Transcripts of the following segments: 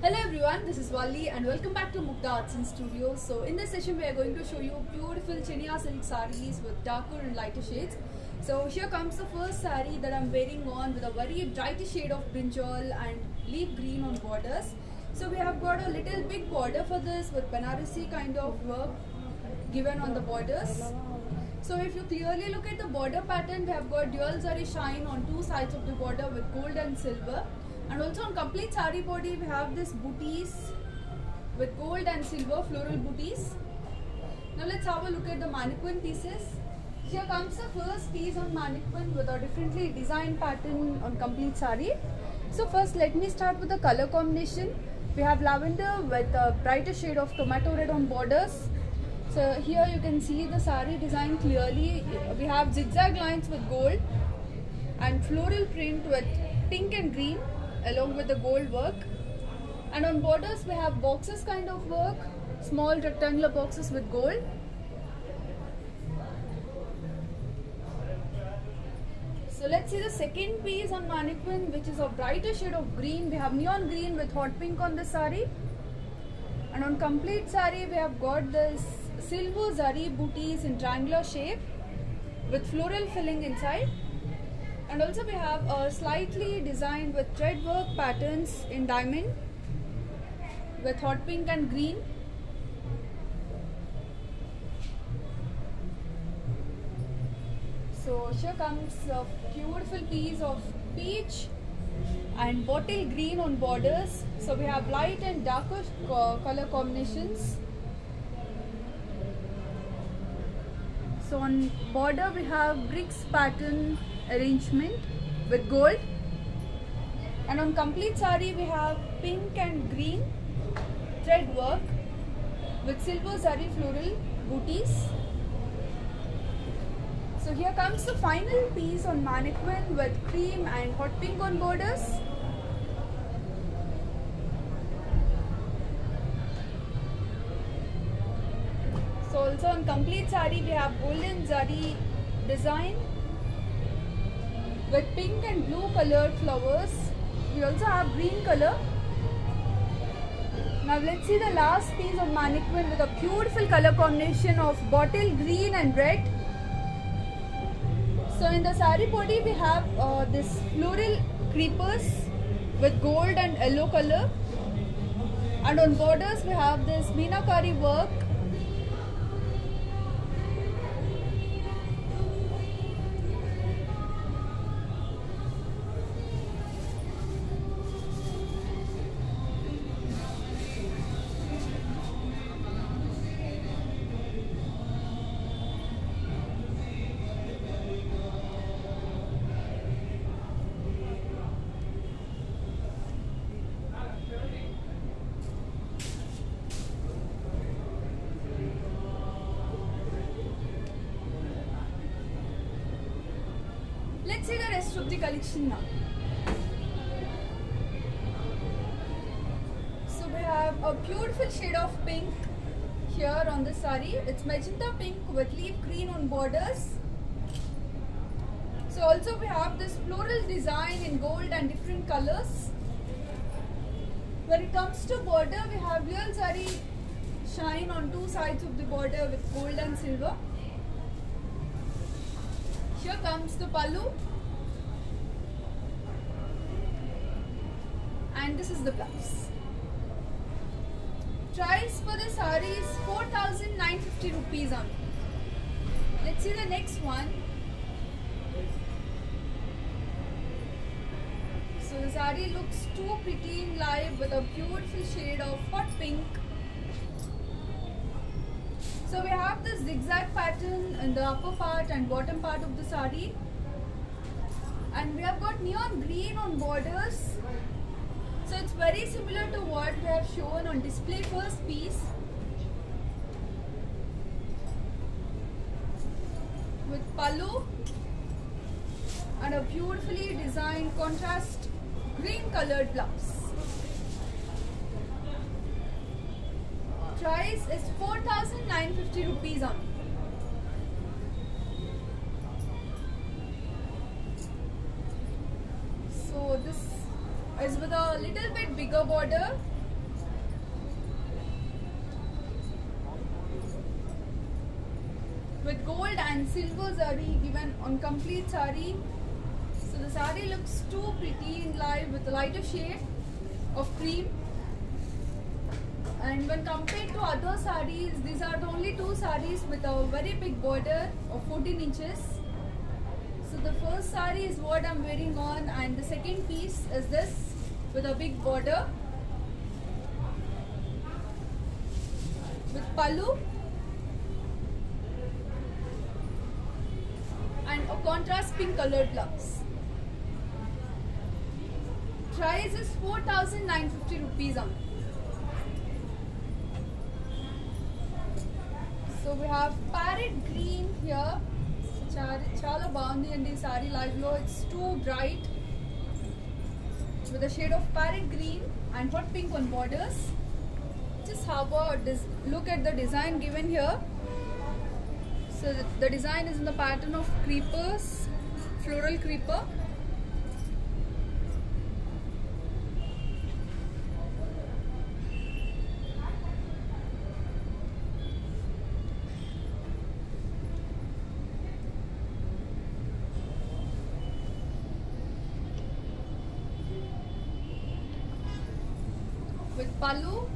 Hello everyone, this is Valli and welcome back to Mukta Arts and Studio. So in this session we are going to show you beautiful Chiniya silk sarees with darker and lighter shades. So here comes the first saree that I'm wearing on with a very bright shade of brinjal and leaf green on borders. So we have got a little big border for this with Banarasi kind of work given on the borders. So if you clearly look at the border pattern, we have got dual zari shine on two sides of the border with gold and silver. And also on complete sari body, we have this booties with gold and silver floral booties. Now let's have a look at the mannequin pieces. Here comes the first piece on mannequin with a differently designed pattern on complete sari. So first let me start with the color combination. We have lavender with a brighter shade of tomato red on borders. So here you can see the sari design clearly. We have zigzag lines with gold and floral print with pink and green along with the gold work. And on borders we have boxes kind of work, small rectangular boxes with gold. So let's see the second piece on mannequin, which is a brighter shade of green. We have neon green with hot pink on this sari. And on complete sari we have got this silver zari booties in triangular shape with floral filling inside. And also we have a slightly designed with thread work patterns in diamond with hot pink and green. So here comes a beautiful piece of peach and bottle green on borders. So we have light and darker color combinations. So on border we have bricks pattern arrangement with gold, and on complete sari we have pink and green thread work with silver zari floral booties. So here comes the final piece on mannequin with cream and hot pink on borders. So also on complete sari we have golden zari design with pink and blue colored flowers. We also have green color. Now let's see the last piece of mannequin with a beautiful color combination of bottle green and red. So in the sari body we have this floral creepers with gold and yellow color, and on borders we have this meenakari work . Let's see the rest of the collection now. So we have a beautiful shade of pink here on the sari. It's magenta pink with leaf green on borders. So also we have this floral design in gold and different colors. When it comes to border, we have real zari shine on two sides of the border with gold and silver. Here comes the pallu, and this is the blouse. Price for the saree is 4,950 rupees only. Let's see the next one. So the saree looks too pretty in live with a beautiful shade of hot pink. So we have this zigzag pattern in the upper part and bottom part of the sari, and we have got neon green on borders. So it's very similar to what we have shown on display first piece, with pallu and a beautifully designed contrast green colored blouse. Price is 4,950 rupees only. So this is with a little bit bigger border with gold and silver zari given on complete sari. So the sari looks too pretty in live with a lighter shade of cream. And when compared to other saris, these are the only two saris with a very big border of 14 inches. So the first sari is what I'm wearing on, and the second piece is this with a big border with pallu and a contrast pink colored blouse. Price is 4,950 rupees only. So we have parrot green here. Chala baagundi and the sari live low. It's too bright with a shade of parrot green and hot pink on borders. Just have a look at the design given here. So the design is in the pattern of creepers, floral creeper. With pallu.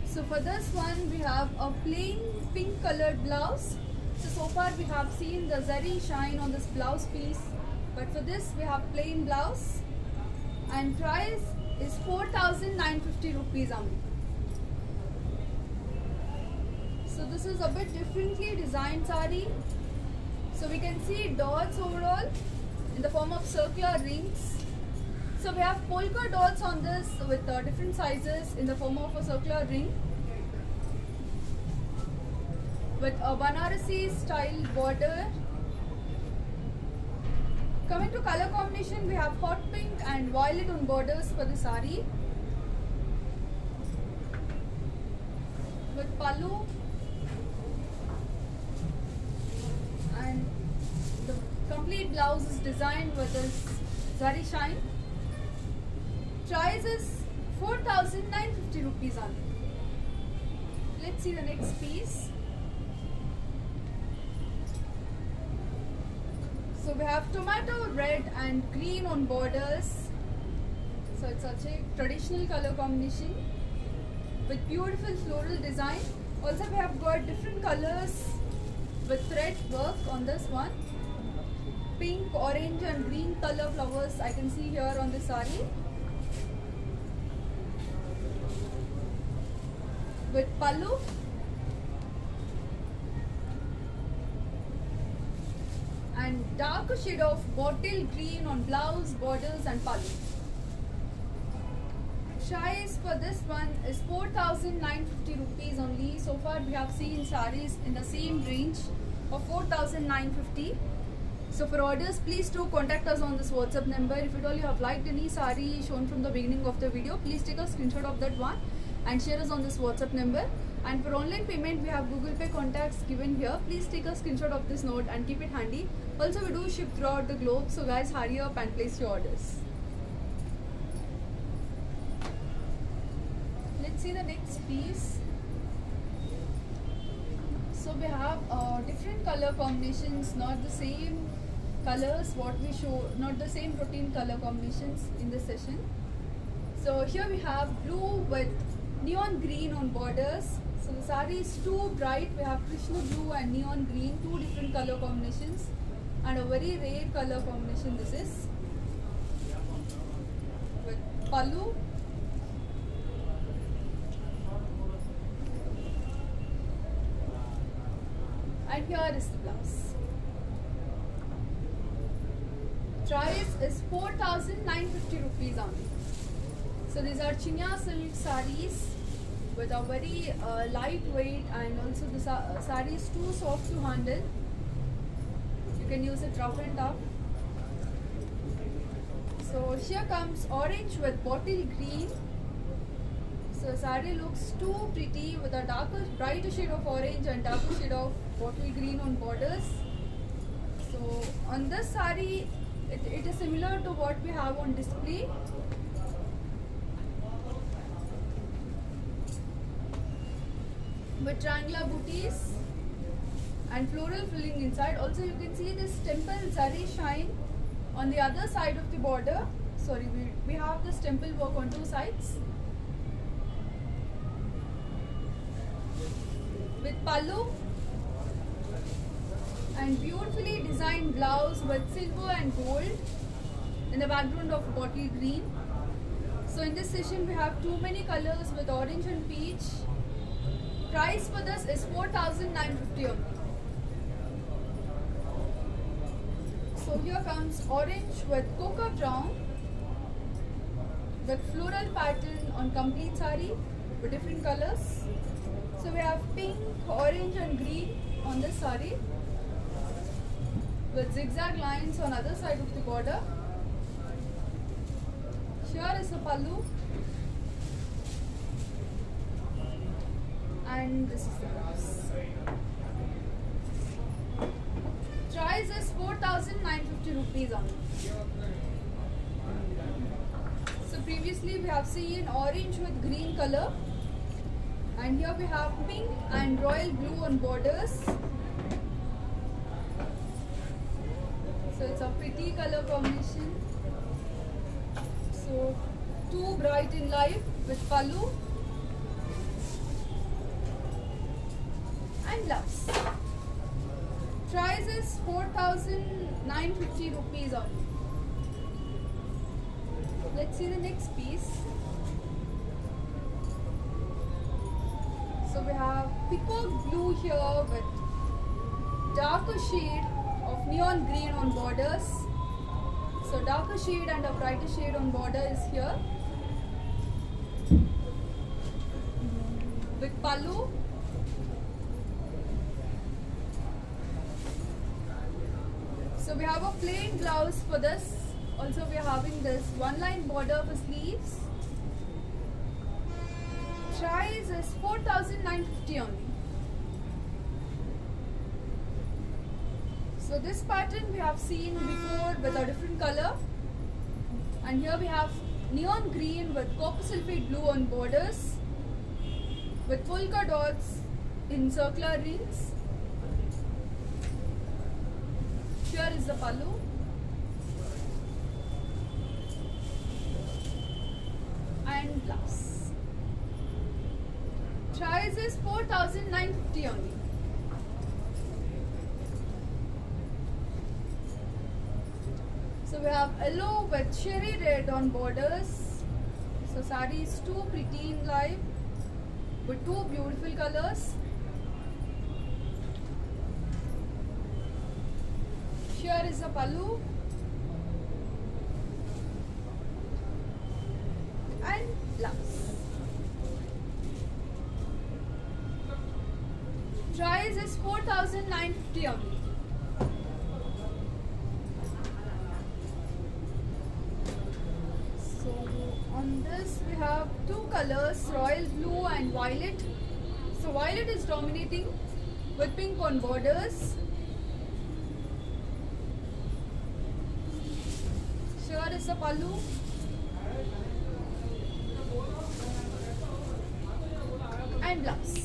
So for this one we have a plain pink colored blouse. So far we have seen the zari shine on this blouse piece, but for this we have plain blouse, and price is 4,950 rupees only. So this is a bit differently designed sari. So we can see dots overall in the form of circular rings. So we have polka dots on this with different sizes in the form of a circular ring, with a Banarasi style border. Coming to color combination, we have hot pink and violet on borders for the sari, with pallu, and the complete blouse is designed with this zari shine. Price is 4,950 rupees only. Let's see the next piece. So we have tomato red and green on borders. So it's such a traditional color combination with beautiful floral design. Also we have got different colors with thread work on this one. Pink, orange and green color flowers I can see here on the sari. With pallu and darker shade of bottle green on blouse, borders and pallu. Price for this one is 4,950 rupees only. So far we have seen saris in the same range of 4,950. So for orders, please do contact us on this WhatsApp number. If at all you have liked any sari shown from the beginning of the video, please take a screenshot of that one and share us on this WhatsApp number. And for online payment, we have Google Pay contacts given here. Please take a screenshot of this note and keep it handy. Also, we do ship throughout the globe, so guys, hurry up and place your orders. Let's see the next piece. So we have different color combinations, not the same colors what we show, not the same routine color combinations in this session. So here we have blue with neon green on borders. So the sari is too bright. We have Krishna blue and neon green, two different color combinations, and a very rare color combination this is. With pallu and here is the blouse. Price is 4,950 rupees only. So these are chinya silk saris with a very lightweight, and also the sari is too soft to handle. You can use it rough and tough. So here comes orange with bottle green. So sari looks too pretty with a darker, brighter shade of orange and darker shade of bottle green on borders. So on this sari, it is similar to what we have on display. with triangular booties and floral filling inside. Also you can see this temple zari shine on the other side of the border. Sorry, we have this temple work on two sides with pallu and beautifully designed blouse with silver and gold in the background of bottle green. So in this session we have too many colors with orange and peach. Price for this is 4,950 only. So here comes orange with cocoa brown with floral pattern on complete saree with different colors. So we have pink, orange and green on this saree with zigzag lines on other side of the border. Here is the pallu and this is the blouse. Price is 4,950 rupees only. So previously we have seen orange with green color, and here we have pink and royal blue on borders. So it's a pretty color combination. So too bright in life with pallu and blouse. Price is 4,950 rupees only. Let's see the next piece. So we have peacock blue here with darker shade of neon green on borders. So darker shade and a brighter shade on border is here with pallu So we have a plain blouse for this. Also we are having this one line border for sleeves. Price is 4,950 only. So this pattern we have seen before with a different color, and here we have neon green with copper sulphate blue on borders with polka dots in circular rings. Here is the pallu and blouse. Price is 4,950 only. So we have yellow with cherry red on borders. So saree is too pretty in life with two beautiful colors. Here is the pallu and blouse. Price is 4,950 only. On this we have two colors, royal blue and violet. So violet is dominating with pink on borders. Here is the pallu and blouse.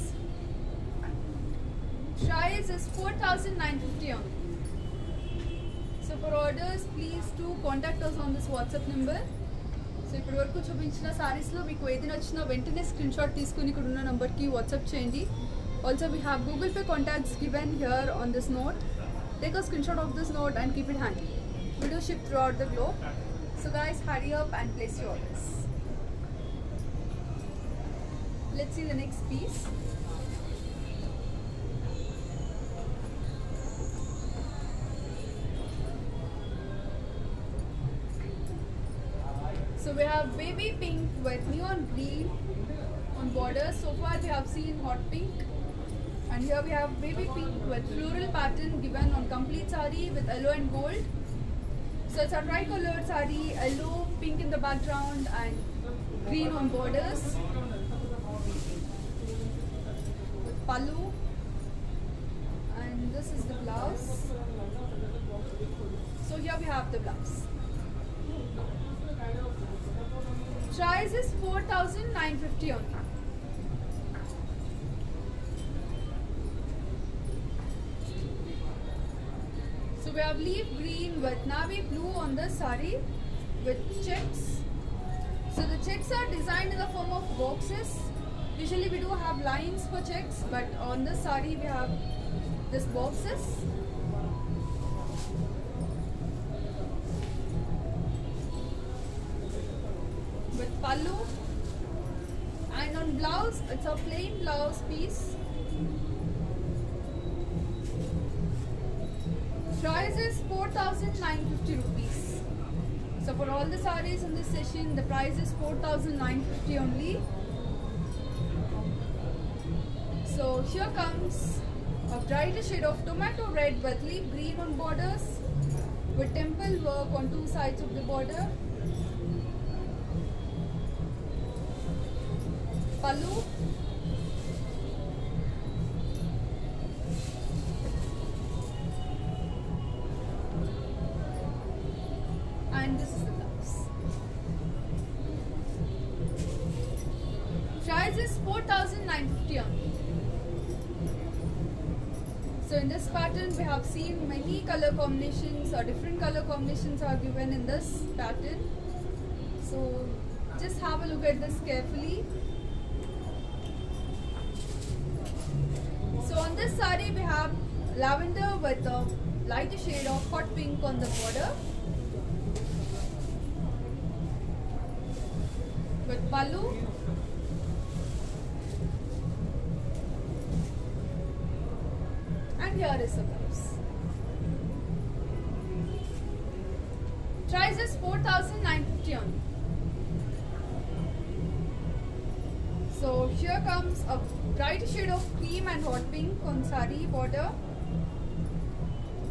Price is 4,950 only. So for orders, please do contact us on this WhatsApp number. So ఇప్పటి వరకు చూపించిన సారీస్లో మీకు ఏది నచ్చినా వెంటనే screen shot తీసుకుని ఇక్కడ ఉన్న నంబర్కి వాట్సాప్ చేయండి. Also we have Google Pay contacts given here on this note. Take a screen shot of this note and keep it handy. We do ship throughout the globe. So guys, hurry up and place your orders. Let's see the next piece. So we have baby pink with neon green on borders. So far we have seen hot pink, and here we have baby pink with floral pattern given on complete saree with yellow and gold. So it's a tri-colored saree, yellow, pink in the background and green on borders with pallu, and this is the blouse. So here we have the blouse. Price is 4,950 only. we have leaf green with navy blue on the sari with checks. So the checks are designed in the form of boxes. Usually we do have lines for checks, but on the sari we have this boxes. With pallu, and on blouse it's a plain blouse piece. Price is 4,950 rupees. So for all the sarees in this session, the price is 4,950 only. So here comes a brighter shade of tomato red with leaf green on borders, with temple work on two sides of the border. Pallu. And this is the blouse. Price is 4,950 only. So in this pattern we have seen many color combinations, or different color combinations are given in this pattern. So just have a look at this carefully. So on this saree we have lavender with a lighter shade of hot pink on the border, with pallu, and here is the blouse. Price is 4,950 only. So here comes a brighter shade of cream and hot pink on sari border.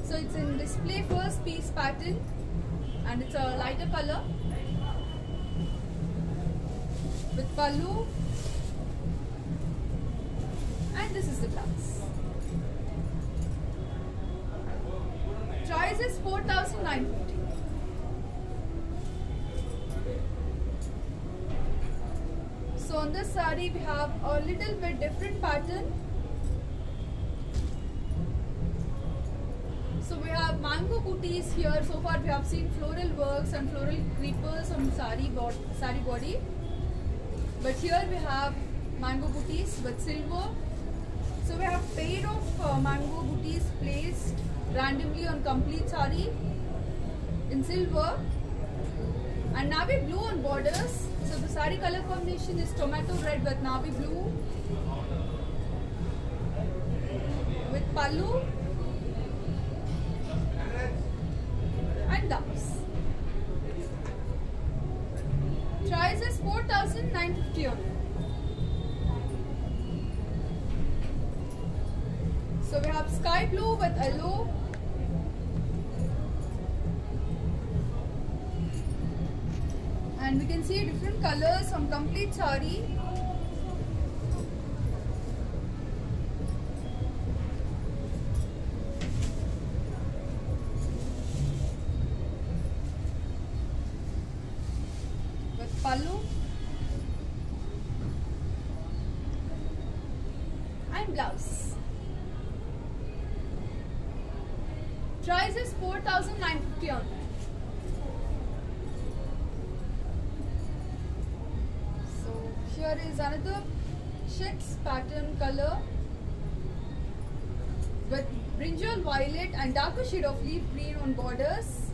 So it's in display first piece pattern, and it's a lighter color, with pallu, and this is the blouse. Price is 4,950. So on this saree we have a little bit different pattern. So we have mango booties here. So far we have seen floral works and floral creepers on saree body. But here we have mango booties with silver. So we have pair of mango booties placed randomly on complete saree in silver, and navy blue on borders. So the saree color combination is tomato red with navy blue, with pallu and blouse. Price is 4,950 only. So we have sky blue with yellow, and we can see different colors on complete saree. With pallu and blouse. Price is 4,950 only. Here is another checks pattern color with brinjal violet and darker shade of leaf green on borders.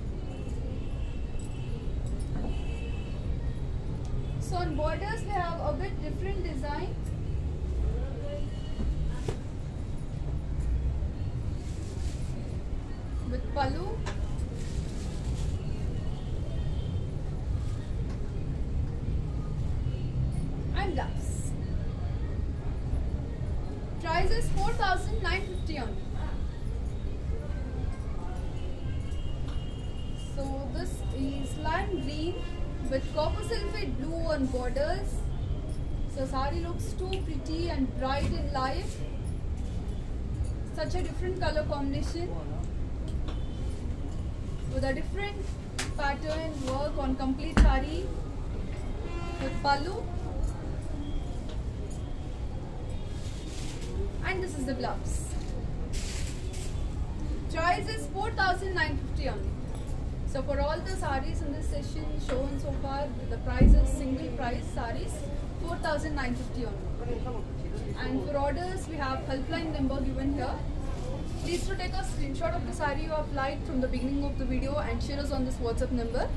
So on borders we have a bit different design. With pallu and blouse. Price is 4,950 only. So this is lime green with copper sulphate blue on borders. So saree looks too pretty and bright in life. Such a different color combination with a different pattern work on complete saree, with pallu, and this is the blouse. Price is 4,950 only. So for all the sarees in this session shown so far, the price is single price sarees 4,950 only. And for orders, we have helpline number given here. Please to take a screenshot of the saree you have liked from the beginning of the video and share us on this WhatsApp number.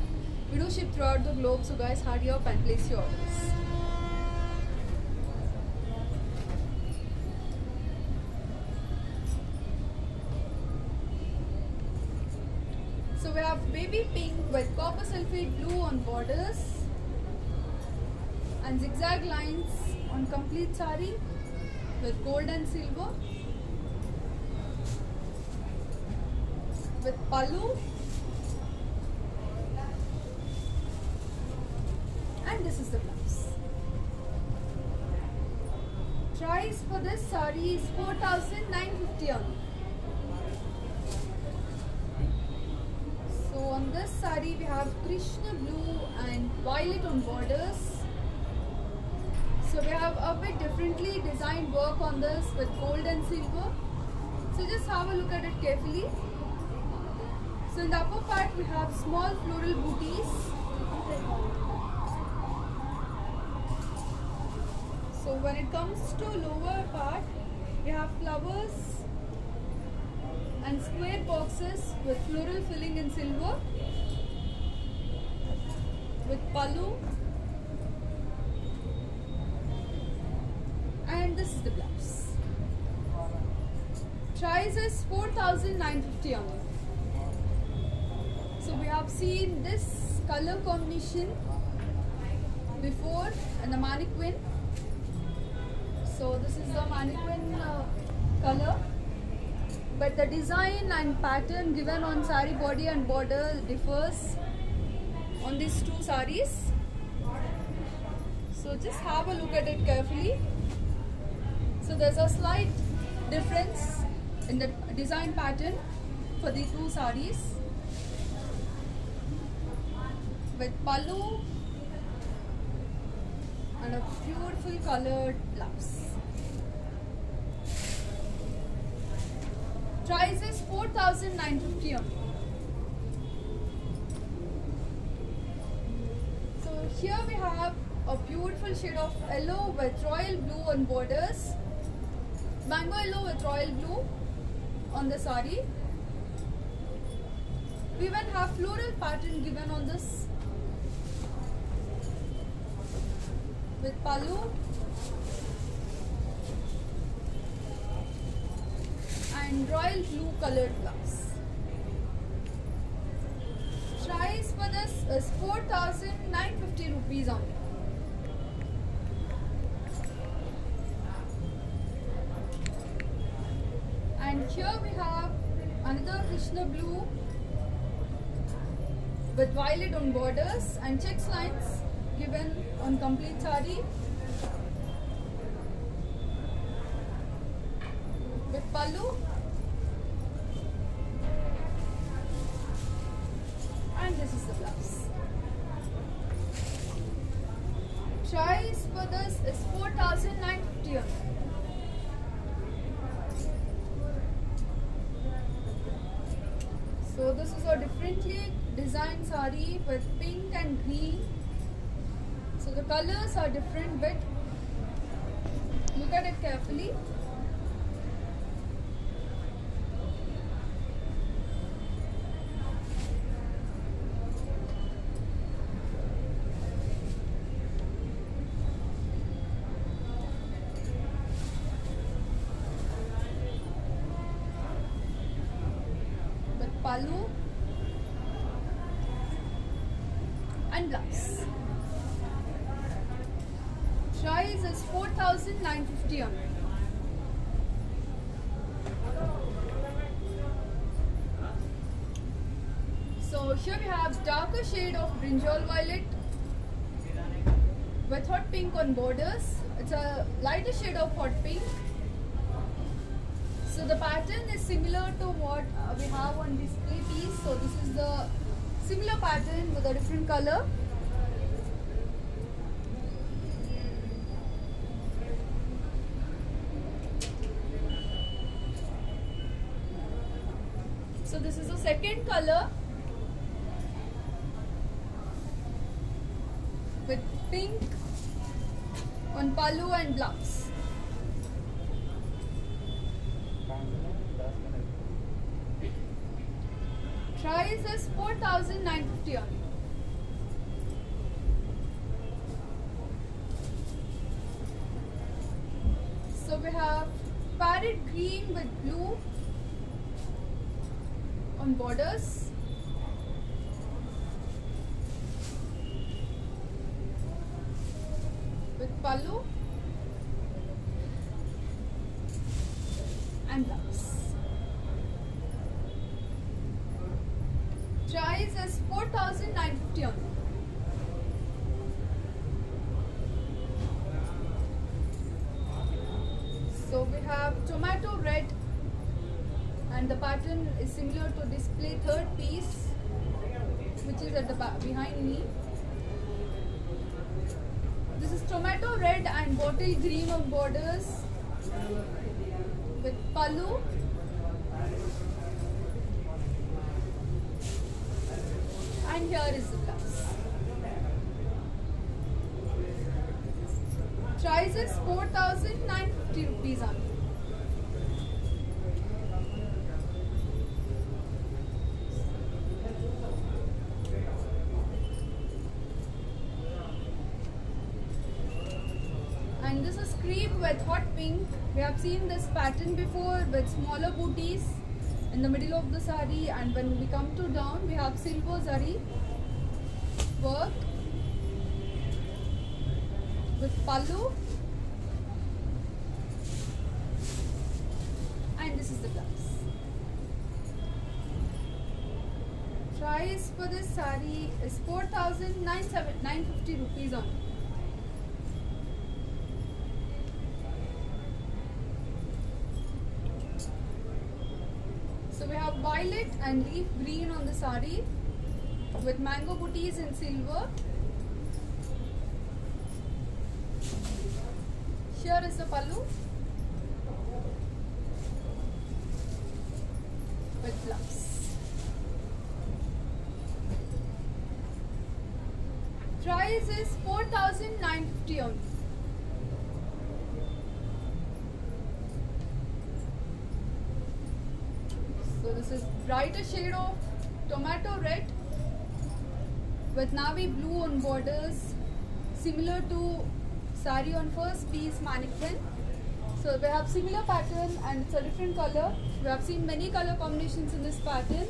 We do ship throughout the globe, so guys, hurry up and place your orders. So we have baby pink with copper sulphate blue on borders and zigzag lines on complete saree with gold and silver, with pallu, and this is the blouse. Price for this saree is 4,950 only. So on this saree we have Krishna blue and violet on borders. So we have a bit differently designed work on this with gold and silver. So just have a look at it carefully. So in the upper part we have small floral booties. So when it comes to lower part, we have flowers and square boxes with floral filling in silver, with pallu, and this is the blouse. Price is 4,950 only. So we have seen this color combination before in the mannequin. So this is the mannequin color, but the design and pattern given on saree body and border differs on these two sarees. So just have a look at it carefully. So there's a slight difference in the design pattern for the two sarees, with pallu and a beautiful colored blouse. Price is 4,950 only. So here we have a beautiful shade of yellow with royal blue on borders, mango yellow with royal blue on the saree. We even have floral pattern given on this with pallu and royal blue colored blouse. Price for this is 4,950 rupees only. And here we have another Krishna blue with violet on borders and checks lines given on complete saree, with pallu and this is the blouse. Price for this is 4,950 only. So this is a differently designed saree with pink and green. So the colors are different, but look at it carefully. With pallu and blouse. Price is 4,950 only. So here we have darker shade of brinjal violet with hot pink on borders. It's a lighter shade of hot pink. So the pattern is similar to what we have on display piece. So this is the similar pattern with a different color. So this is the second color with pink on pallu and blouse. Price is 4,950 only. So we have parrot green with blue on borders. With pallu and blouse. Price is 4,950 only. So we have tomato red, and the pattern is similar to display third piece, which is at the back behind me. This is tomato red and bottle green on borders with pallu and here is the blouse. Price is 4,950 rupees only. And this is crepe with hot pink. We have seen this pattern before with smaller booties in the middle of the sari, and when we come to down we have silver zari work with pallu, and this is the blouse. Price for this sari is 4,950 rupees only. So we have violet and leaf green on the sari with mango booties in silver. Here is the pallu with blouse. Price is 4,950 only. So this is brighter shade of tomato red with navy blue on borders, similar to sari on first piece mannequin. So we have similar pattern and it's a different color. We have seen many color combinations in this pattern,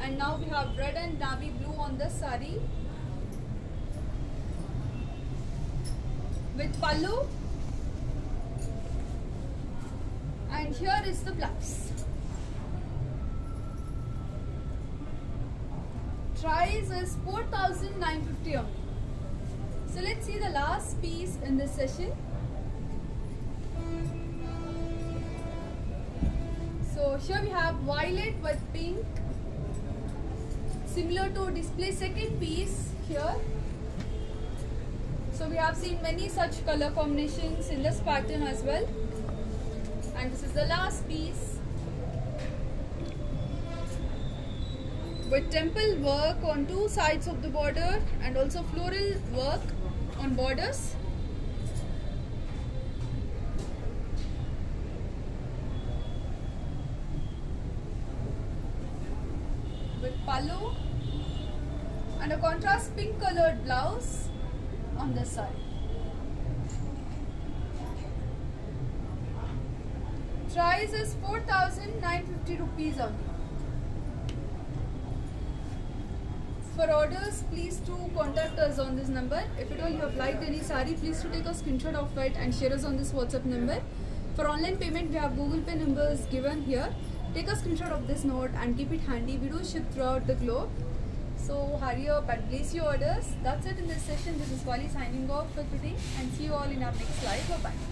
and now we have red and navy blue on the sari with pallu, and here is the blouse. Price is 4,950 only. So let's see the last piece in this session. So here we have violet with pink, similar to display second piece here. So we have seen many such color combinations in this pattern as well. And this is the last piece with temple work on two sides of the border and also floral work on borders. With pallu and a contrast pink colored blouse on this side. Price is 4,950 rupees only. For orders, please do contact us on this number. If at all you have liked any sari, please do take a screenshot of it and share us on this WhatsApp number. For online payment, we have Google Pay numbers given here. Take a screenshot of this note and keep it handy. We do ship throughout the globe. So hurry up and place your orders. That's it in this session. This is Vali signing off for today, and see you all in our next live. Bye bye.